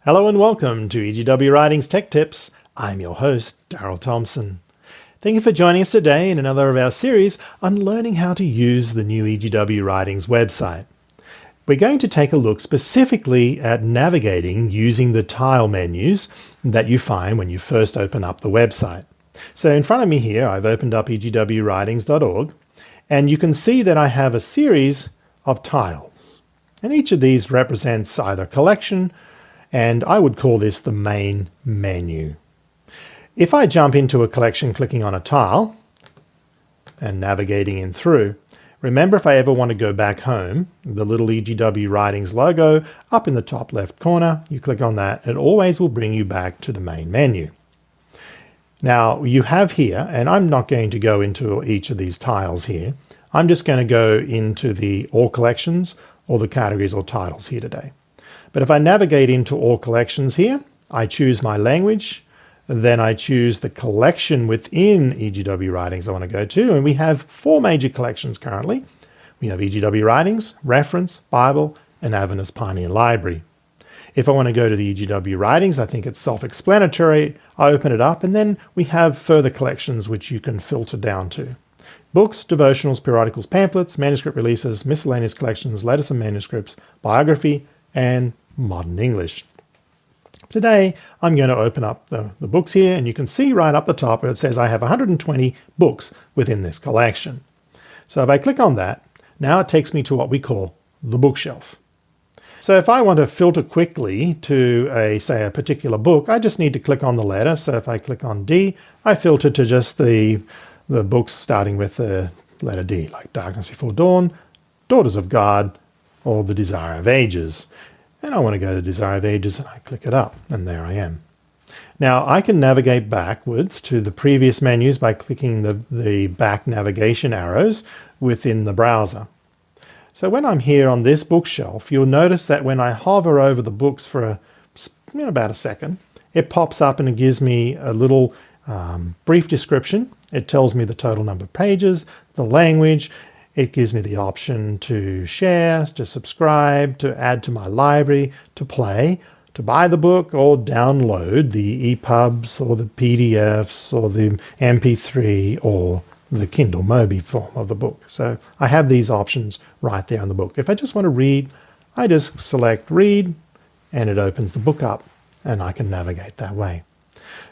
Hello and welcome to EGW Writings Tech Tips. I'm your host, Darryl Thompson. Thank you for joining us today in another of our series on learning how to use the new EGW Writings website. We're going to take a look specifically at navigating using the tile menus that you find when you first open up the website. So in front of me here, I've opened up egwwritings.org, and you can see that I have a series of tiles. And each of these represents either a collection, and I would call this the main menu. If I jump into a collection clicking on a tile and navigating in through, remember if I ever want to go back home, the little EGW Writings logo up in the top left corner, you click on that, it always will bring you back to the main menu. Now you have here, and I'm not going to go into each of these tiles here, I'm just going to go into the all collections or the categories or titles here today. But if I navigate into all collections here, I choose my language, then I choose the collection within EGW Writings I want to go to, and we have 4 major collections currently. We have EGW Writings, Reference, Bible, and Avernus Pioneer Library. If I want to go to the EGW Writings, I think it's self-explanatory. I open it up, and then we have further collections which you can filter down to. Books, devotionals, periodicals, pamphlets, manuscript releases, miscellaneous collections, letters and manuscripts, biography, and modern English. Today, I'm going to open up the books here, and you can see right up the top where it says I have 120 books within this collection. So if I click on that, now it takes me to what we call the bookshelf. So if I want to filter quickly to say a particular book, I just need to click on the letter. So if I click on D, I filter to just the books starting with the letter D, like Darkness Before Dawn, Daughters of God, or The Desire of Ages. And I want to go to Desire of Ages, and I click it up, and there I am. Now I can navigate backwards to the previous menus by clicking the back navigation arrows within the browser. So when I'm here on this bookshelf, you'll notice that when I hover over the books for about a second, it pops up and it gives me a little brief description. It tells me the total number of pages, the language. It gives me the option to share, to subscribe, to add to my library, to play, to buy the book, or download the EPUBs or the PDFs or the MP3 or the Kindle Mobi form of the book. So I have these options right there on the book. If I just want to read, I just select Read, and it opens the book up, and I can navigate that way.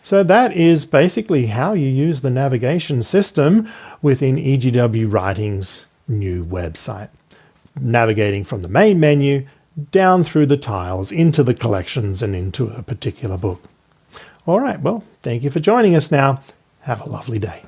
So that is basically how you use the navigation system within EGW Writings' new website. Navigating from the main menu down through the tiles into the collections and into a particular book. All right, well, thank you for joining us now. Have a lovely day.